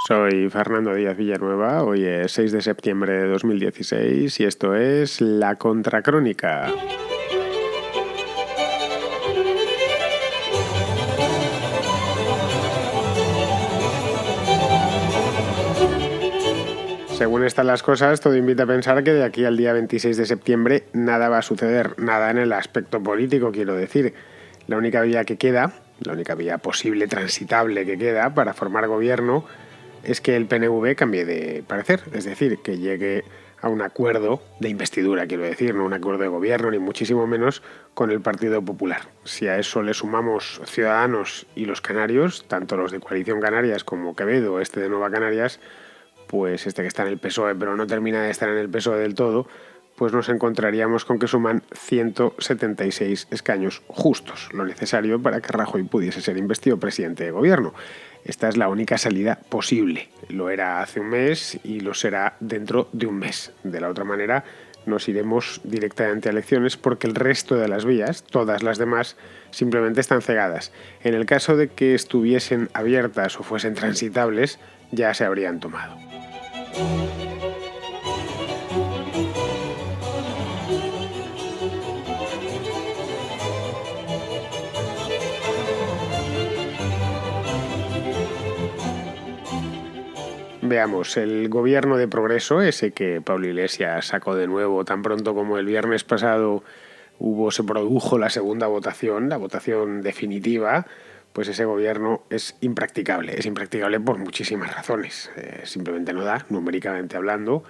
Soy Fernando Díaz Villanueva, hoy es 6 de septiembre de 2016 y esto es La Contracrónica. Según están las cosas, todo invita a pensar que de aquí al día 26 de septiembre nada va a suceder, nada en el aspecto político, quiero decir. La única vía que queda, la única vía posible, transitable que queda para formar gobierno es que el PNV cambie de parecer, es decir, que llegue a un acuerdo de investidura, quiero decir, no un acuerdo de gobierno, ni muchísimo menos con el Partido Popular. Si a eso le sumamos Ciudadanos y los canarios, tanto los de Coalición Canarias como Quevedo, este de Nueva Canarias, pues este que está en el PSOE, pero no termina de estar en el PSOE del todo, pues nos encontraríamos con que suman 176 escaños justos, lo necesario para que Rajoy pudiese ser investido presidente de gobierno. Esta es la única salida posible. Lo era hace un mes y lo será dentro de un mes. De la otra manera, nos iremos directamente a elecciones porque el resto de las vías, todas las demás, simplemente están cegadas. En el caso de que estuviesen abiertas o fuesen transitables, ya se habrían tomado. Veamos, el gobierno de progreso, ese que Pablo Iglesias sacó de nuevo tan pronto como el viernes pasado se produjo la segunda votación, la votación definitiva, pues ese gobierno es impracticable por muchísimas razones. Simplemente no da, numéricamente hablando,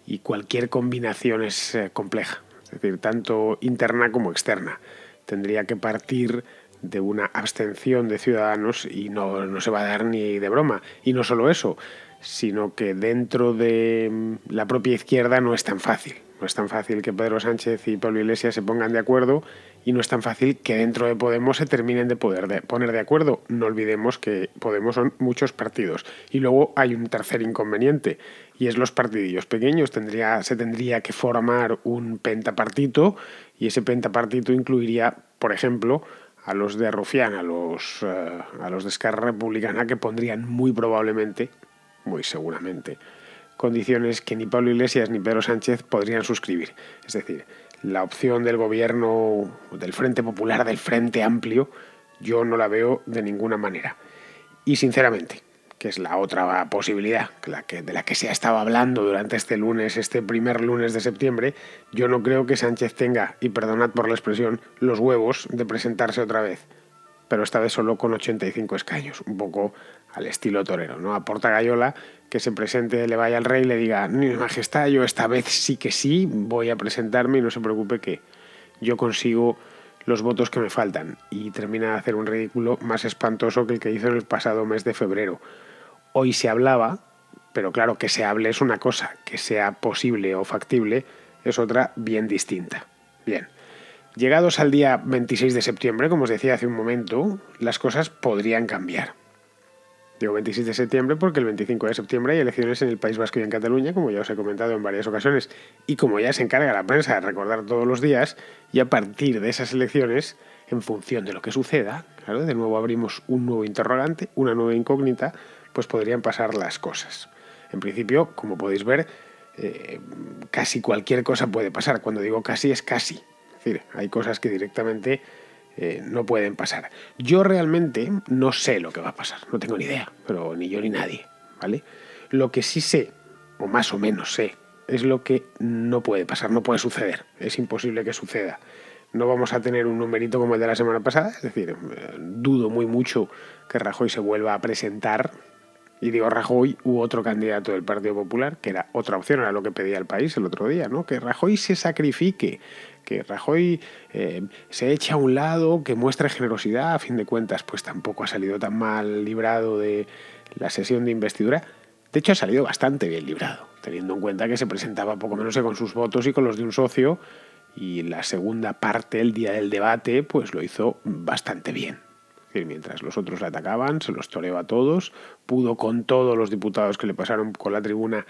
y cualquier combinación es compleja, es decir, tanto interna como externa. Tendría que partir de una abstención de ciudadanos y no se va a dar ni de broma. Y no solo eso, sino que dentro de la propia izquierda no es tan fácil. No es tan fácil que Pedro Sánchez y Pablo Iglesias se pongan de acuerdo y no es tan fácil que dentro de Podemos se terminen de poner de acuerdo. No olvidemos que Podemos son muchos partidos. Y luego hay un tercer inconveniente y es los partidillos pequeños. Se tendría que formar un pentapartito y ese pentapartito incluiría, por ejemplo, a los de Rufián, a los de Esquerra Republicana, que pondrían muy probablemente, muy seguramente, condiciones que ni Pablo Iglesias ni Pedro Sánchez podrían suscribir. Es decir, la opción del gobierno del Frente Popular, del Frente Amplio, yo no la veo de ninguna manera. Y sinceramente, que es la otra posibilidad, de la que se ha estado hablando durante este primer lunes de septiembre, yo no creo que Sánchez tenga, y perdonad por la expresión, los huevos de presentarse otra vez, pero esta vez solo con 85 escaños, un poco al estilo torero, ¿no? A Porta Gayola, que se presente, le vaya al rey y le diga: mi majestad, yo esta vez sí que sí, voy a presentarme y no se preocupe que yo consigo los votos que me faltan, y termina de hacer un ridículo más espantoso que el que hizo en el pasado mes de febrero. Hoy se hablaba, pero claro, que se hable es una cosa, que sea posible o factible es otra bien distinta. Bien. Llegados al día 26 de septiembre, como os decía hace un momento, las cosas podrían cambiar. Digo 26 de septiembre porque el 25 de septiembre hay elecciones en el País Vasco y en Cataluña, como ya os he comentado en varias ocasiones, y como ya se encarga la prensa de recordar todos los días, y a partir de esas elecciones, en función de lo que suceda, claro, de nuevo abrimos un nuevo interrogante, una nueva incógnita, pues podrían pasar las cosas. En principio, como podéis ver, casi cualquier cosa puede pasar. Cuando digo casi, es casi. Es decir, hay cosas que directamente no pueden pasar. Yo realmente no sé lo que va a pasar, no tengo ni idea, pero ni yo ni nadie, ¿vale? Lo que sí sé, o más o menos sé, es lo que no puede pasar, no puede suceder, es imposible que suceda. No vamos a tener un numerito como el de la semana pasada, es decir, dudo muy mucho que Rajoy se vuelva a presentar. Y digo Rajoy u otro candidato del Partido Popular, que era otra opción, era lo que pedía el país el otro día, ¿no? Que Rajoy se sacrifique, que Rajoy se eche a un lado, que muestre generosidad. A fin de cuentas, pues tampoco ha salido tan mal librado de la sesión de investidura. De hecho, ha salido bastante bien librado, teniendo en cuenta que se presentaba poco menos que con sus votos y con los de un socio, y la segunda parte, el día del debate, pues lo hizo bastante bien. Mientras los otros le atacaban, se los toreó a todos, pudo con todos los diputados que le pasaron por la tribuna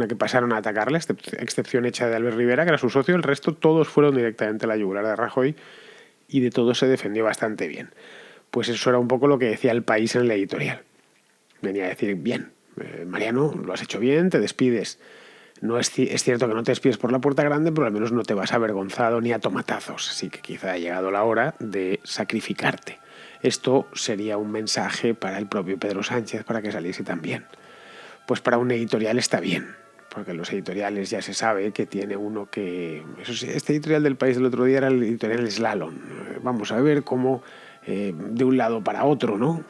que pasaron a atacarle, excepción hecha de Albert Rivera, que era su socio. El resto todos fueron directamente a la yugular de Rajoy y de todos se defendió bastante bien. Pues eso era un poco lo que decía El País en el editorial. Venía a decir, bien, Mariano, lo has hecho bien, te despides. No es cierto que no te despides por la puerta grande, pero al menos no te vas avergonzado ni a tomatazos. Así que quizá ha llegado la hora de sacrificarte. Esto sería un mensaje para el propio Pedro Sánchez para que saliese también. Pues para un editorial está bien, porque los editoriales ya se sabe que tiene uno que... Eso sí, este editorial del País del otro día era el editorial Slalom. Vamos a ver cómo de un lado para otro, ¿no?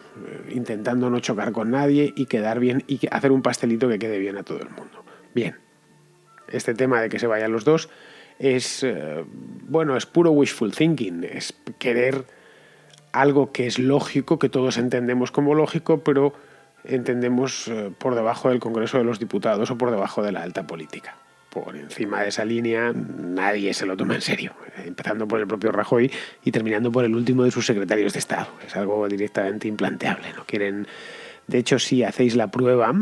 Intentando no chocar con nadie y quedar bien y hacer un pastelito que quede bien a todo el mundo. Bien, este tema de que se vayan los dos es, es puro wishful thinking, es querer algo que es lógico, que todos entendemos como lógico, pero entendemos por debajo del Congreso de los Diputados o por debajo de la alta política. Por encima de esa línea nadie se lo toma en serio, empezando por el propio Rajoy y terminando por el último de sus secretarios de Estado. Es algo directamente implanteable. No quieren. De hecho, si hacéis la prueba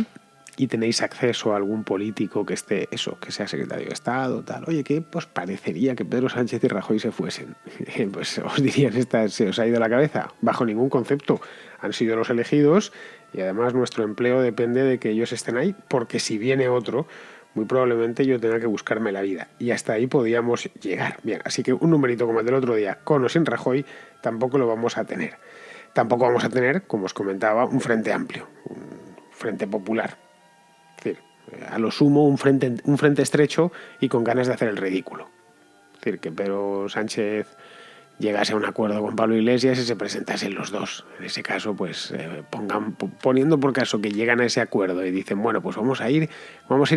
y tenéis acceso a algún político que esté, que sea secretario de Estado, tal, oye, ¿qué pues parecería que Pedro Sánchez y Rajoy se fuesen? Pues os dirían, se os ha ido la cabeza. Bajo ningún concepto. Han sido los elegidos y además nuestro empleo depende de que ellos estén ahí, porque si viene otro, muy probablemente yo tenga que buscarme la vida. Y hasta ahí podíamos llegar. Bien, así que un numerito como el del otro día, con o sin Rajoy, tampoco lo vamos a tener. Tampoco vamos a tener, como os comentaba, un frente amplio, un frente popular. Es decir, a lo sumo un frente estrecho y con ganas de hacer el ridículo. Es decir, que Pedro Sánchez llegase a un acuerdo con Pablo Iglesias y se presentasen los dos. En ese caso, pues poniendo por caso que llegan a ese acuerdo y dicen, bueno, pues vamos a ir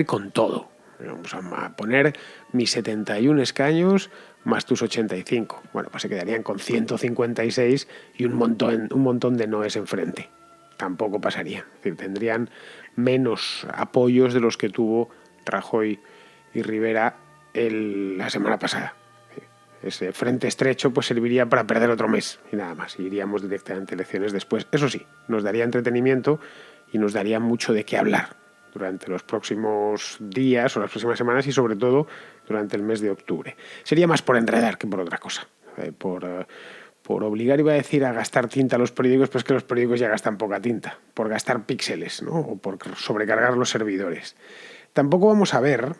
con todo. Vamos a poner mis 71 escaños más tus 85. Bueno, pues se quedarían con 156 y un montón de noes enfrente. Tampoco pasaría. Es decir, tendrían menos apoyos de los que tuvo Rajoy y Rivera la semana pasada. Ese frente estrecho pues serviría para perder otro mes y nada más. Iríamos directamente a elecciones después. Eso sí, nos daría entretenimiento y nos daría mucho de qué hablar durante los próximos días o las próximas semanas y sobre todo durante el mes de octubre. Sería más por enredar que por otra cosa. Por obligar, iba a decir, a gastar tinta a los periódicos, pues que los periódicos ya gastan poca tinta. Por gastar píxeles, ¿no? O por sobrecargar los servidores. Tampoco vamos a ver,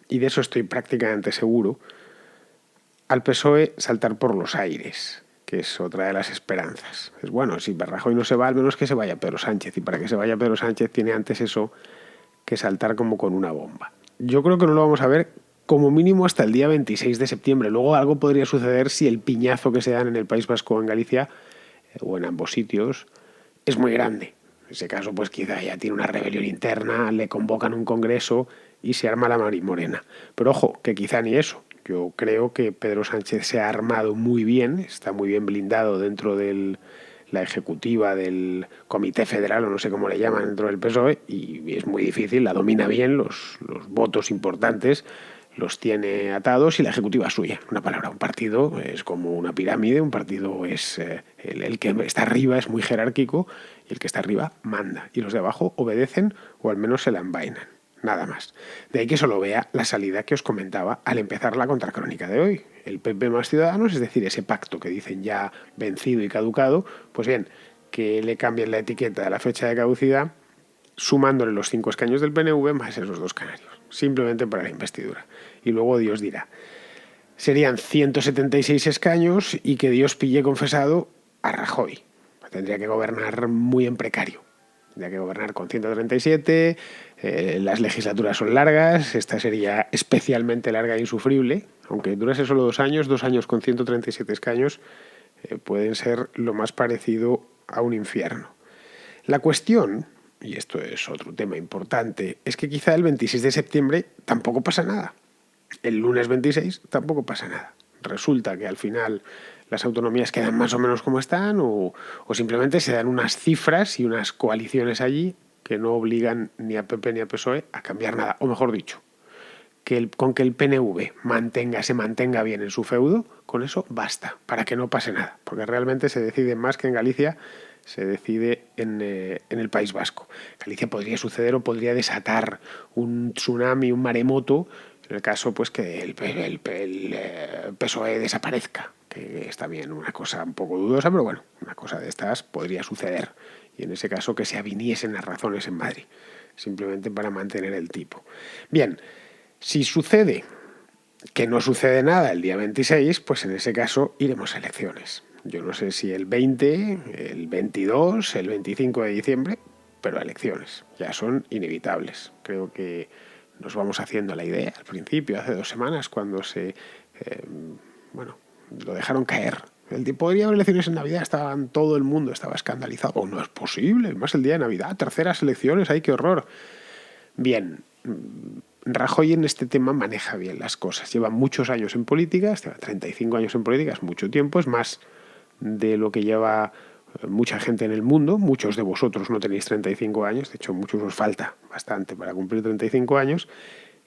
y de eso estoy prácticamente seguro, al PSOE saltar por los aires, que es otra de las esperanzas. Es bueno, si Rajoy no se va, al menos que se vaya Pedro Sánchez. Y para que se vaya Pedro Sánchez tiene antes eso que saltar como con una bomba. Yo creo que no lo vamos a ver como mínimo hasta el día 26 de septiembre. Luego algo podría suceder si el piñazo que se dan en el País Vasco o en Galicia, o en ambos sitios, es muy grande. En ese caso, pues quizá ya tiene una rebelión interna, le convocan un congreso y se arma la marimorena. Pero ojo, que quizá ni eso. Yo creo que Pedro Sánchez se ha armado muy bien, está muy bien blindado dentro de la ejecutiva del Comité Federal, o no sé cómo le llaman, dentro del PSOE, y es muy difícil, la domina bien, los votos importantes los tiene atados y la ejecutiva es suya. Una palabra, un partido es como una pirámide, un partido es el que está arriba es muy jerárquico y el que está arriba manda y los de abajo obedecen o al menos se la envainan. Nada más. De ahí que solo vea la salida que os comentaba al empezar la contracrónica de hoy. El PP más Ciudadanos, es decir, ese pacto que dicen ya vencido y caducado, pues bien, que le cambien la etiqueta de la fecha de caducidad, sumándole los 5 escaños del PNV más esos 2 canarios, simplemente para la investidura. Y luego Dios dirá. Serían 176 escaños y que Dios pille confesado a Rajoy. Tendría que gobernar muy en precario. Tendría que gobernar con 137, las legislaturas son largas, esta sería especialmente larga e insufrible, aunque durase solo 2 años, 2 años con 137 escaños pueden ser lo más parecido a un infierno. La cuestión, y esto es otro tema importante, es que quizá el 26 de septiembre tampoco pasa nada. El lunes 26 tampoco pasa nada. Resulta que al final las autonomías quedan más o menos como están o simplemente se dan unas cifras y unas coaliciones allí que no obligan ni a PP ni a PSOE a cambiar nada. O mejor dicho, con que el PNV se mantenga bien en su feudo, con eso basta, para que no pase nada. Porque realmente se decide más que en Galicia, se decide en el País Vasco. Galicia podría suceder o podría desatar un tsunami, un maremoto, en el caso pues que el PSOE desaparezca, que es también una cosa un poco dudosa, pero bueno, una cosa de estas podría suceder. Y en ese caso que se aviniesen las razones en Madrid, simplemente para mantener el tipo. Bien, si sucede que no sucede nada el día 26, pues en ese caso iremos a elecciones. Yo no sé si el 20, el 22, el 25 de diciembre, pero elecciones ya son inevitables. Creo que nos vamos haciendo la idea al principio, hace 2 semanas, cuando bueno, lo dejaron caer. Podría haber elecciones en Navidad, todo el mundo estaba escandalizado. Oh, no es posible, más el día de Navidad, terceras elecciones, ¡ay, qué horror! Bien, Rajoy en este tema maneja bien las cosas. Lleva muchos años en política, lleva 35 años en política, es mucho tiempo, es más de lo que lleva mucha gente en el mundo. Muchos de vosotros no tenéis 35 años, de hecho muchos os falta bastante para cumplir 35 años,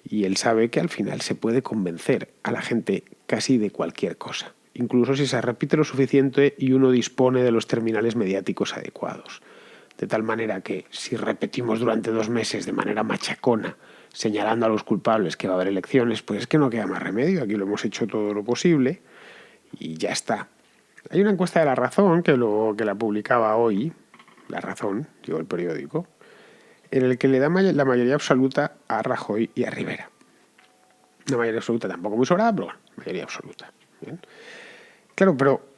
y él sabe que al final se puede convencer a la gente casi de cualquier cosa, incluso si se repite lo suficiente y uno dispone de los terminales mediáticos adecuados. De tal manera que si repetimos durante 2 meses de manera machacona, señalando a los culpables que va a haber elecciones, pues es que no queda más remedio. Aquí lo hemos hecho todo lo posible y ya está. Hay una encuesta de La Razón que la publicaba hoy, La Razón, digo el periódico, en el que le da la mayoría absoluta a Rajoy y a Rivera. Una mayoría absoluta tampoco muy sobrada, pero bueno, mayoría absoluta. ¿Bien? Claro, pero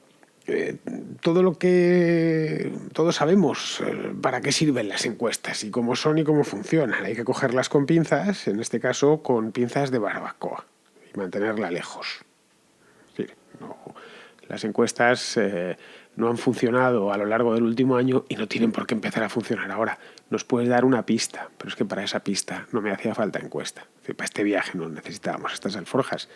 todos sabemos para qué sirven las encuestas y cómo son y cómo funcionan. Hay que cogerlas con pinzas, en este caso con pinzas de barbacoa, y mantenerla lejos. Sí, no, las encuestas no han funcionado a lo largo del último año y no tienen por qué empezar a funcionar ahora. Nos puedes dar una pista, pero es que para esa pista no me hacía falta encuesta. Es decir, para este viaje no necesitábamos estas alforjas.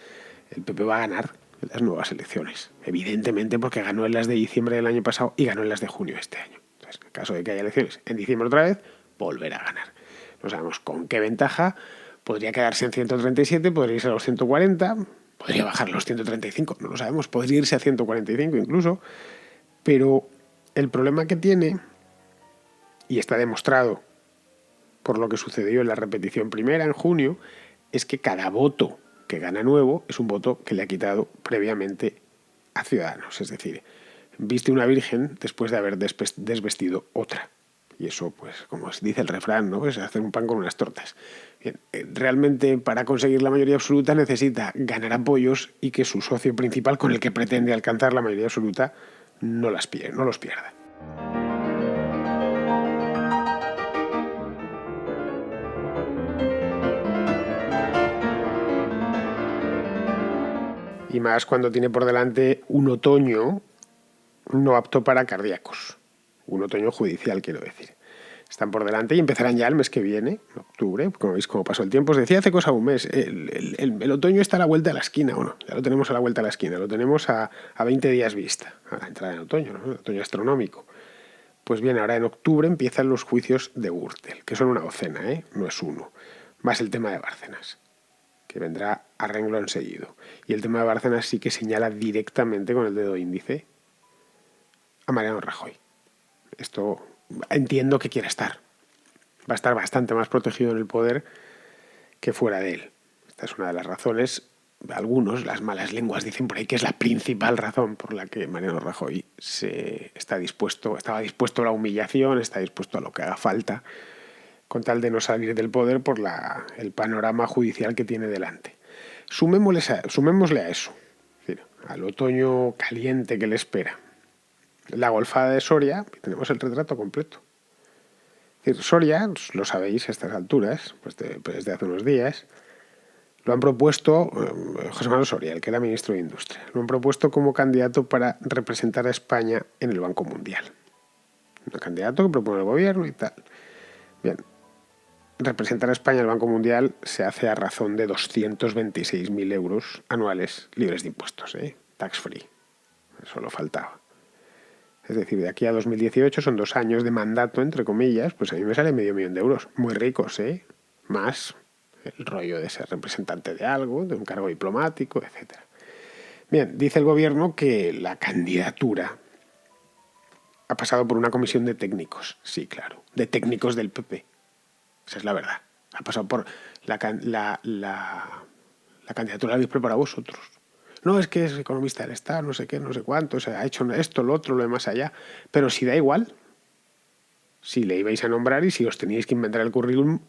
El PP va a ganar las nuevas elecciones, evidentemente, porque ganó en las de diciembre del año pasado y ganó en las de junio de este año. Entonces, en caso de que haya elecciones en diciembre otra vez, volverá a ganar. No sabemos con qué ventaja. Podría quedarse en 137, podría irse a los 140, podría bajar a los 135, no lo sabemos, podría irse a 145 incluso, pero el problema que tiene, y está demostrado por lo que sucedió en la repetición primera en junio, es que cada voto que gana nuevo es un voto que le ha quitado previamente a Ciudadanos. Es decir, viste una virgen después de haber desvestido otra. Y eso, pues, como dice el refrán, ¿no? Es hacer un pan con unas tortas. Bien, realmente, para conseguir la mayoría absoluta necesita ganar apoyos y que su socio principal, con el que pretende alcanzar la mayoría absoluta, no los pierda. Y más cuando tiene por delante un otoño no apto para cardíacos. Un otoño judicial, quiero decir. Están por delante y empezarán ya el mes que viene, en octubre. Como veis cómo pasó el tiempo. Os decía hace cosa un mes, el otoño está a la vuelta de la esquina, ¿o no? Ya lo tenemos a la vuelta de la esquina, lo tenemos a 20 días vista, a la entrada en otoño, ¿no? El otoño astronómico. Pues bien, ahora en octubre empiezan los juicios de Gürtel, que son una docena, no es uno. Más el tema de Bárcenas, que vendrá a renglón seguido. Y el tema de Bárcenas sí que señala directamente con el dedo índice a Mariano Rajoy. Esto entiendo que quiere estar. Va a estar bastante más protegido en el poder que fuera de él. Esta es una de las razones. Algunos, las malas lenguas, dicen por ahí que es la principal razón por la que Mariano Rajoy estaba dispuesto a la humillación, está dispuesto a lo que haga falta, con tal de no salir del poder por el panorama judicial que tiene delante. Sumémosle a eso, es decir, al otoño caliente que le espera, la golfada de Soria, y tenemos el retrato completo. Es decir, Soria, lo sabéis a estas alturas, pues desde hace unos días, lo han propuesto José Manuel Soria, el que era ministro de Industria, lo han propuesto como candidato para representar a España en el Banco Mundial. Un candidato que propone el gobierno y tal. Bien, representar a España en el Banco Mundial se hace a razón de 226.000 euros anuales libres de impuestos, tax free. Eso lo faltaba. Es decir, de aquí a 2018 son 2 años de mandato, entre comillas, pues a mí me sale $500.000 euros. Muy ricos, Más el rollo de ser representante de algo, de un cargo diplomático, etc. Bien, dice el gobierno que la candidatura ha pasado por una comisión de técnicos. Sí, claro, de técnicos del PP. Esa es la verdad. Ha pasado por la candidatura la habéis preparado vosotros. No, es que es economista del Estado, no sé qué, no sé cuánto, o sea, ha hecho esto, lo otro, lo de más allá. Pero si da igual, si le ibais a nombrar y si os teníais que inventar el currículum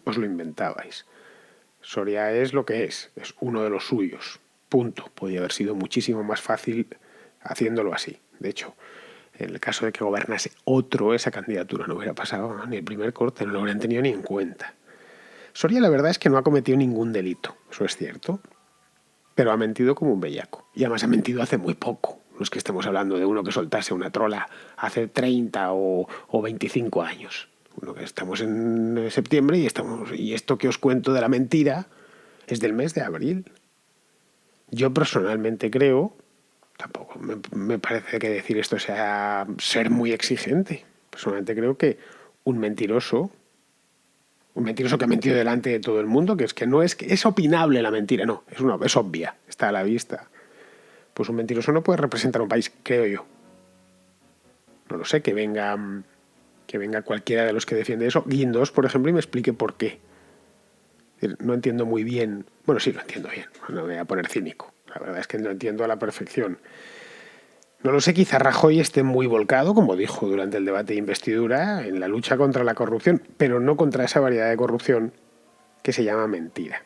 os lo inventabais. Soria es lo que es uno de los suyos. Punto. Podría haber sido muchísimo más fácil haciéndolo así. De hecho, en el caso de que gobernase otro, esa candidatura no hubiera pasado ni el primer corte, no lo hubieran tenido ni en cuenta. Soria la verdad es que no ha cometido ningún delito, eso es cierto, pero ha mentido como un bellaco. Y además ha mentido hace muy poco. No es que estemos hablando de uno que soltase una trola hace 30 o 25 años. Uno que estamos en septiembre y esto que os cuento de la mentira es del mes de abril. Yo personalmente creo, tampoco me parece que decir esto sea ser muy exigente. Personalmente creo que un mentiroso que ha mentido delante de todo el mundo, que no es que es opinable la mentira, no, es obvia, está a la vista. Pues un mentiroso no puede representar un país, creo yo. No lo sé, que venga cualquiera de los que defiende eso, Guindos, por ejemplo, y me explique por qué. No entiendo muy bien, bueno, sí, lo entiendo bien, no me voy a poner cínico, la verdad es que lo entiendo a la perfección. No lo sé, quizá Rajoy esté muy volcado, como dijo durante el debate de investidura, en la lucha contra la corrupción, pero no contra esa variedad de corrupción que se llama mentira.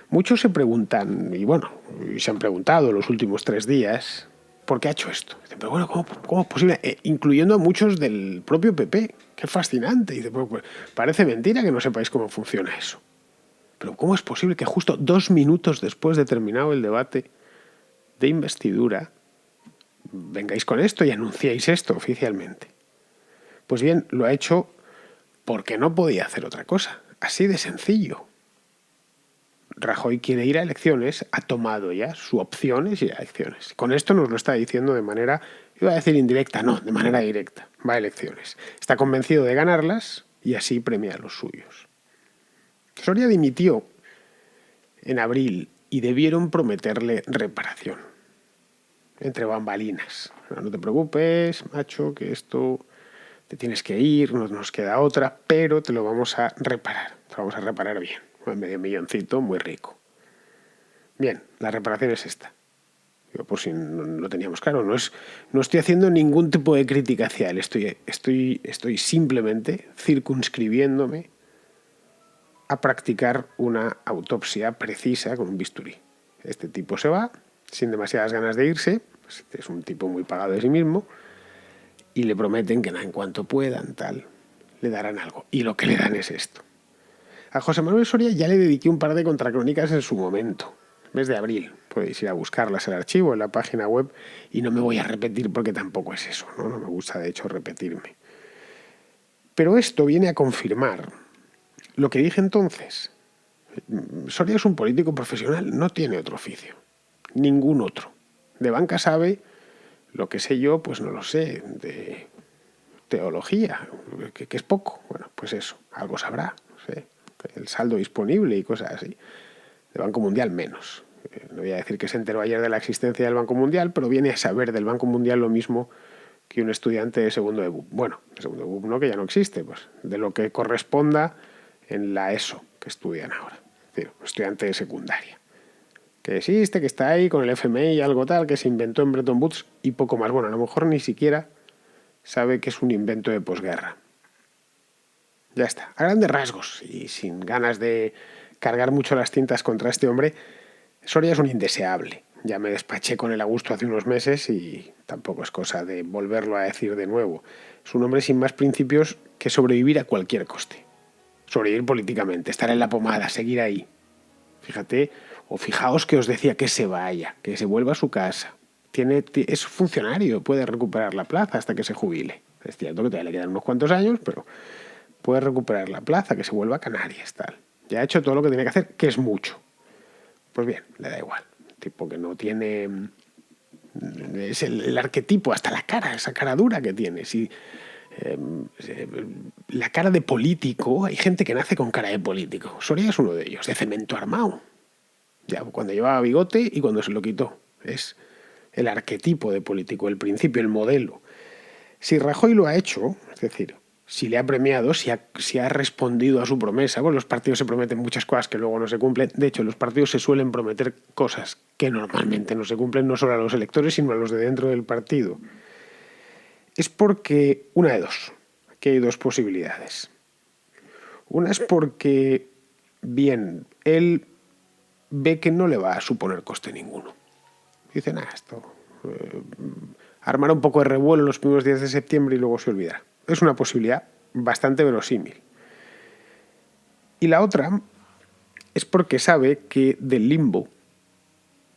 Muchos se preguntan, y se han preguntado los últimos 3 días, ¿por qué ha hecho esto? Dicen, pero bueno, ¿cómo es posible? Incluyendo a muchos del propio PP. Qué fascinante. Dice, pues, parece mentira que no sepáis cómo funciona eso. Pero ¿cómo es posible que justo 2 minutos después de terminado el debate de investidura vengáis con esto y anunciáis esto oficialmente? Pues bien, lo ha hecho porque no podía hacer otra cosa. Así de sencillo. Rajoy quiere ir a elecciones, ha tomado ya su opción es ir a elecciones. Con esto nos lo está diciendo de manera, iba a decir indirecta, no, de manera directa. Va a elecciones. Está convencido de ganarlas y así premia a los suyos. Soria dimitió en abril y debieron prometerle reparación. Entre bambalinas. No te preocupes, macho, que esto te tienes que ir, no nos queda otra, pero te lo vamos a reparar. Te lo vamos a reparar bien. Medio milloncito, muy rico. Bien, la reparación es esta. Por si no lo teníamos claro, no estoy haciendo ningún tipo de crítica hacia él, estoy simplemente circunscribiéndome a practicar una autopsia precisa con un bisturí. Este tipo se va sin demasiadas ganas de irse, es un tipo muy pagado de sí mismo, y le prometen que en cuanto puedan, le darán algo. Y lo que le dan es esto. A José Manuel Soria ya le dediqué un par de contracrónicas en su momento, mes de abril. Podéis ir a buscarlas, el archivo, en la página web, y no me voy a repetir porque tampoco es eso, no me gusta de hecho repetirme. Pero esto viene a confirmar lo que dije entonces. Soria es un político profesional, no tiene otro oficio, ningún otro. De banca sabe, lo que sé yo, pues no lo sé, de teología, que es poco. Bueno, pues eso, algo sabrá, no sé, el saldo disponible y cosas así. De Banco Mundial menos. No voy a decir que se enteró ayer de la existencia del Banco Mundial, pero viene a saber del Banco Mundial lo mismo que un estudiante de segundo de BUP. Bueno, de segundo de BUP no, que ya no existe, pues de lo que corresponda en la ESO que estudian ahora. Es decir, un estudiante de secundaria. Que existe, que está ahí con el FMI y algo tal, que se inventó en Bretton Woods y poco más. Bueno, a lo mejor ni siquiera sabe que es un invento de posguerra. Ya está, a grandes rasgos y sin ganas de cargar mucho las tintas contra este hombre, Soria es un indeseable. Ya me despaché con él a gusto hace unos meses y tampoco es cosa de volverlo a decir de nuevo. Es un hombre sin más principios que sobrevivir a cualquier coste. Sobrevivir políticamente, estar en la pomada, seguir ahí. Fíjate, o fijaos que os decía que se vaya, que se vuelva a su casa. Es funcionario, puede recuperar la plaza hasta que se jubile. Es cierto que todavía le quedan unos cuantos años, pero puede recuperar la plaza, que se vuelva a Canarias, tal. Ya ha hecho todo lo que tiene que hacer, que es mucho. Pues bien, le da igual. Tipo que no tiene... Es el arquetipo, hasta la cara, esa cara dura que tiene. Si, la cara de político, hay gente que nace con cara de político. Soria es uno de ellos, de cemento armado. Ya cuando llevaba bigote y cuando se lo quitó. Es el arquetipo de político, el principio, el modelo. Si Rajoy lo ha hecho, es decir, si le ha premiado, si ha respondido a su promesa. Bueno, los partidos se prometen muchas cosas que luego no se cumplen. De hecho, los partidos se suelen prometer cosas que normalmente no se cumplen, no solo a los electores, sino a los de dentro del partido. Es porque, una de dos, aquí hay dos posibilidades. Una es porque, bien, él ve que no le va a suponer coste ninguno. Dice, esto armará un poco de revuelo los primeros días de septiembre y luego se olvidará. Es una posibilidad bastante verosímil. Y la otra es porque sabe que del limbo,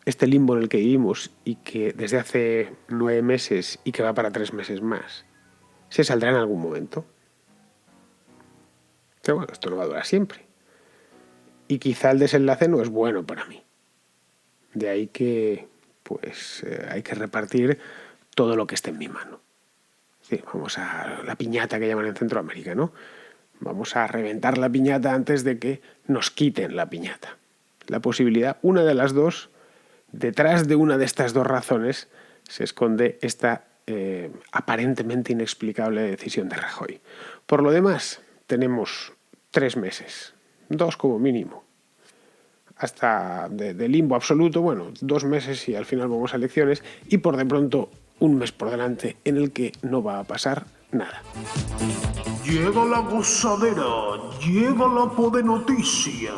este limbo en el que vivimos y que desde hace 9 meses y que va para 3 meses más, se saldrá en algún momento. Pero bueno, esto no va a durar siempre. Y quizá el desenlace no es bueno para mí. De ahí que hay que repartir todo lo que esté en mi mano. Sí, vamos a la piñata que llaman en Centroamérica, ¿no? Vamos a reventar la piñata antes de que nos quiten la piñata. La posibilidad, una de las dos, detrás de una de estas dos razones se esconde esta aparentemente inexplicable decisión de Rajoy. Por lo demás, tenemos 3 meses, 2 como mínimo, hasta de limbo absoluto, 2 meses y al final vamos a elecciones, y por de pronto un mes por delante en el que no va a pasar nada. Llega la gozadera, llega la podenoticia.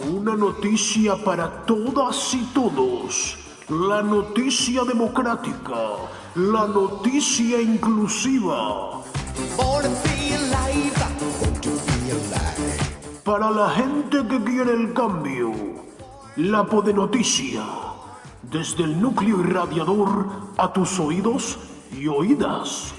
Una noticia para todas y todos. La noticia democrática, la noticia inclusiva. Para la gente que quiere el cambio, la podenoticia. Desde el núcleo irradiador a tus oídos y oídas.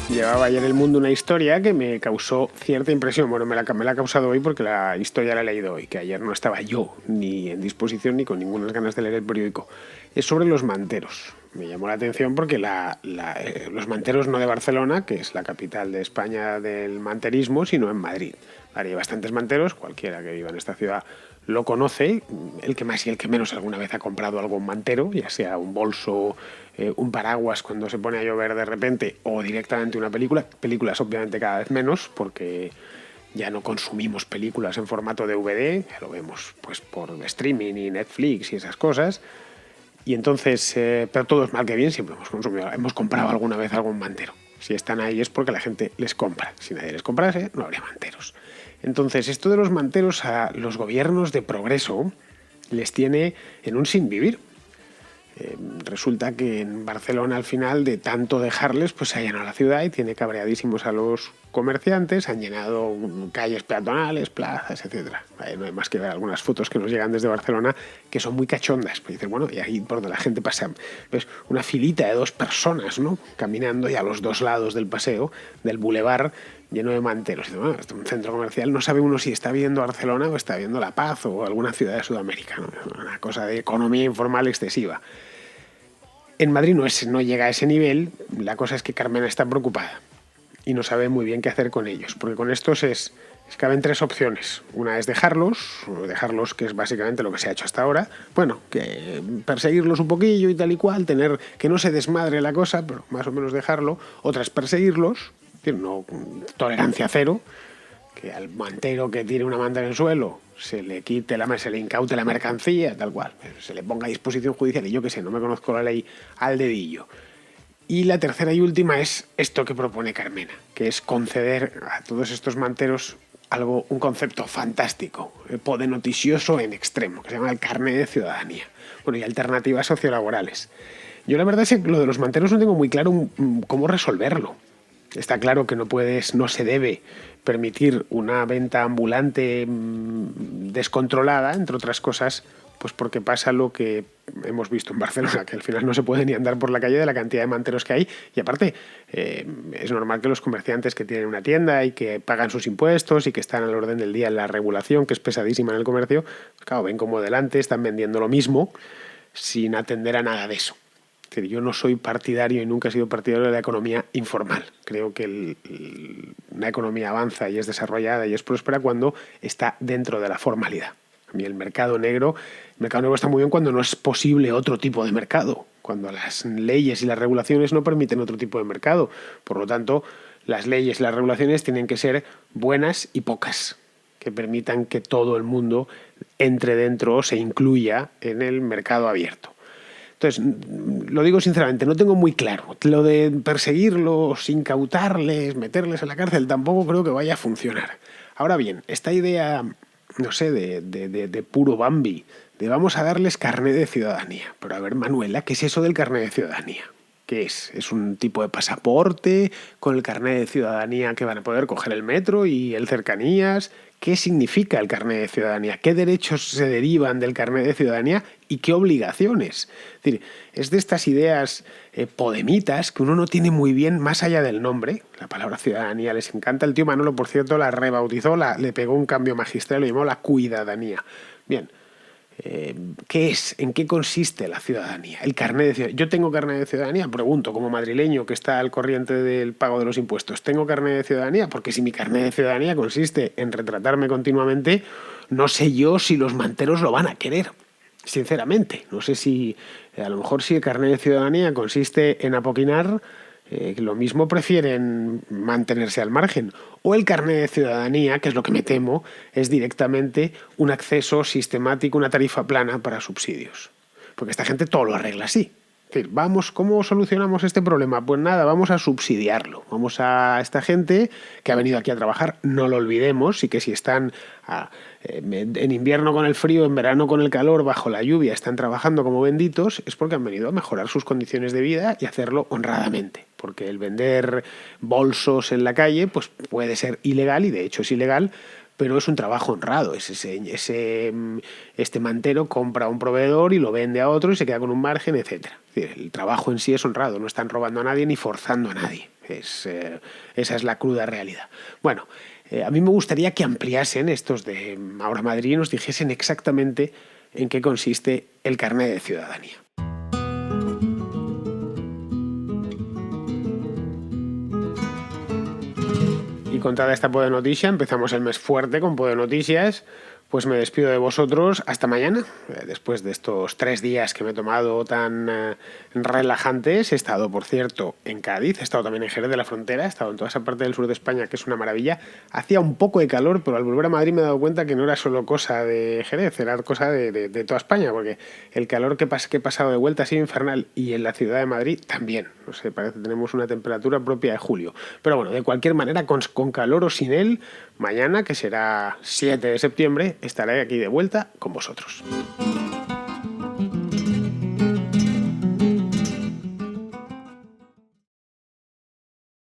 Llevaba ayer El Mundo una historia que me causó cierta impresión. Bueno, me la ha causado hoy porque la historia la he leído hoy, que ayer no estaba yo ni en disposición ni con ninguna ganas de leer el periódico. Es sobre los manteros. Me llamó la atención porque los manteros no de Barcelona, que es la capital de España del manterismo, sino en Madrid. Hay bastantes manteros, cualquiera que viva en esta ciudad lo conoce, el que más y el que menos alguna vez ha comprado algún mantero, ya sea un bolso, un paraguas cuando se pone a llover de repente o directamente una película. Películas obviamente cada vez menos porque ya no consumimos películas en formato DVD, ya lo vemos pues por streaming y Netflix y esas cosas. Y entonces, pero todo es mal que bien, siempre hemos comprado alguna vez algún mantero. Si están ahí es porque la gente les compra. Si nadie les comprase, no habría manteros. Entonces, esto de los manteros a los gobiernos de progreso les tiene en un sinvivir. Resulta que en Barcelona al final de tanto dejarles pues se ha llenado la ciudad y tiene cabreadísimos a los comerciantes, han llenado calles peatonales, plazas, etcétera. No hay más que ver algunas fotos que nos llegan desde Barcelona que son muy cachondas. Pues dicen, y ahí por donde la gente pasa, pues una filita de 2 personas, ¿no? Caminando y a los 2 lados del paseo, del bulevar, lleno de manteros. Y dicen, esto es un centro comercial, no sabe uno si está viendo Barcelona o está viendo La Paz o alguna ciudad de Sudamérica, ¿no? Una cosa de economía informal excesiva. En Madrid no llega a ese nivel, la cosa es que Carmena está preocupada y no sabe muy bien qué hacer con ellos, porque con estos caben 3 opciones. Una es dejarlos, que es básicamente lo que se ha hecho hasta ahora, que perseguirlos un poquillo y tal y cual, tener que no se desmadre la cosa, pero más o menos dejarlo. Otra es perseguirlos, no tolerancia cero, que al mantero que tiene una manta en el suelo se le incaute la mercancía, tal cual, se le ponga a disposición judicial y yo qué sé, no me conozco la ley al dedillo. Y la tercera y última es esto que propone Carmena, que es conceder a todos estos manteros un concepto fantástico, podenoticioso en extremo, que se llama el carné de ciudadanía. Y alternativas sociolaborales. Yo la verdad es que lo de los manteros no tengo muy claro cómo resolverlo. Está claro que no se debe permitir una venta ambulante descontrolada, entre otras cosas, pues porque pasa lo que hemos visto en Barcelona, que al final no se puede ni andar por la calle de la cantidad de manteros que hay. Y aparte, es normal que los comerciantes que tienen una tienda y que pagan sus impuestos y que están al orden del día en la regulación, que es pesadísima en el comercio, pues claro, ven como delante están vendiendo lo mismo sin atender a nada de eso. Es decir, yo no soy partidario y nunca he sido partidario de la economía informal. Creo que una economía avanza y es desarrollada y es próspera cuando está dentro de la formalidad. A mí el mercado negro está muy bien cuando no es posible otro tipo de mercado. cuando las leyes y las regulaciones no permiten otro tipo de mercado. Por lo tanto, las leyes y las regulaciones tienen que ser buenas y pocas, que permitan que todo el mundo entre dentro o se incluya en el mercado abierto. Entonces, lo digo sinceramente, no tengo muy claro. Lo de perseguirlos, incautarles, meterles en la cárcel, tampoco creo que vaya a funcionar. Ahora bien, esta idea, no sé, de puro Bambi, de vamos a darles carné de ciudadanía. Pero a ver, Manuela, ¿qué es eso del carné de ciudadanía? ¿Qué es? ¿Es un tipo de pasaporte con el carné de ciudadanía que van a poder coger el metro y el cercanías? ¿Qué significa el carné de ciudadanía? ¿Qué derechos se derivan del carné de ciudadanía y qué obligaciones? Es decir, es de estas ideas podemitas que uno no tiene muy bien más allá del nombre. La palabra ciudadanía les encanta. El tío Manolo, por cierto, la rebautizó, le pegó un cambio magistral, lo llamó la cuidadanía. Bien. ¿Qué es? ¿En qué consiste la ciudadanía? El carné de ciudadanía. ¿Yo tengo carné de ciudadanía? Pregunto, como madrileño que está al corriente del pago de los impuestos. ¿Tengo carné de ciudadanía? Porque si mi carné de ciudadanía consiste en retratarme continuamente, no sé yo si los manteros lo van a querer. Sinceramente, no sé si a lo mejor si el carné de ciudadanía consiste en apoquinar, lo mismo prefieren mantenerse al margen. O el carné de ciudadanía, que es lo que me temo, es directamente un acceso sistemático, una tarifa plana para subsidios. Porque esta gente todo lo arregla así. Es decir, ¿cómo solucionamos este problema? Pues nada, vamos a subsidiarlo. Vamos a esta gente que ha venido aquí a trabajar, no lo olvidemos, y que si están en invierno con el frío, en verano con el calor, bajo la lluvia, están trabajando como benditos, es porque han venido a mejorar sus condiciones de vida y hacerlo honradamente. Porque el vender bolsos en la calle pues puede ser ilegal, y de hecho es ilegal, pero es un trabajo honrado. Este mantero compra a un proveedor y lo vende a otro y se queda con un margen, etc. Es decir, el trabajo en sí es honrado, no están robando a nadie ni forzando a nadie. Esa es la cruda realidad. Bueno, a mí me gustaría que ampliasen estos de Ahora Madrid y nos dijesen exactamente en qué consiste el carné de ciudadanía. Y contada esta Podenoticia, empezamos el mes fuerte con Podenoticias. Pues me despido de vosotros hasta mañana. Después de estos 3 días que me he tomado tan relajantes, he estado, por cierto, en Cádiz, he estado también en Jerez de la Frontera, he estado en toda esa parte del sur de España, que es una maravilla. Hacía un poco de calor, pero al volver a Madrid me he dado cuenta que no era solo cosa de Jerez, era cosa de toda España, porque el calor que he pasado de vuelta ha sido infernal, y en la ciudad de Madrid también. No sé, parece que tenemos una temperatura propia de julio. Pero bueno, de cualquier manera, con calor o sin él, mañana, que será 7 de septiembre, estaré aquí de vuelta con vosotros.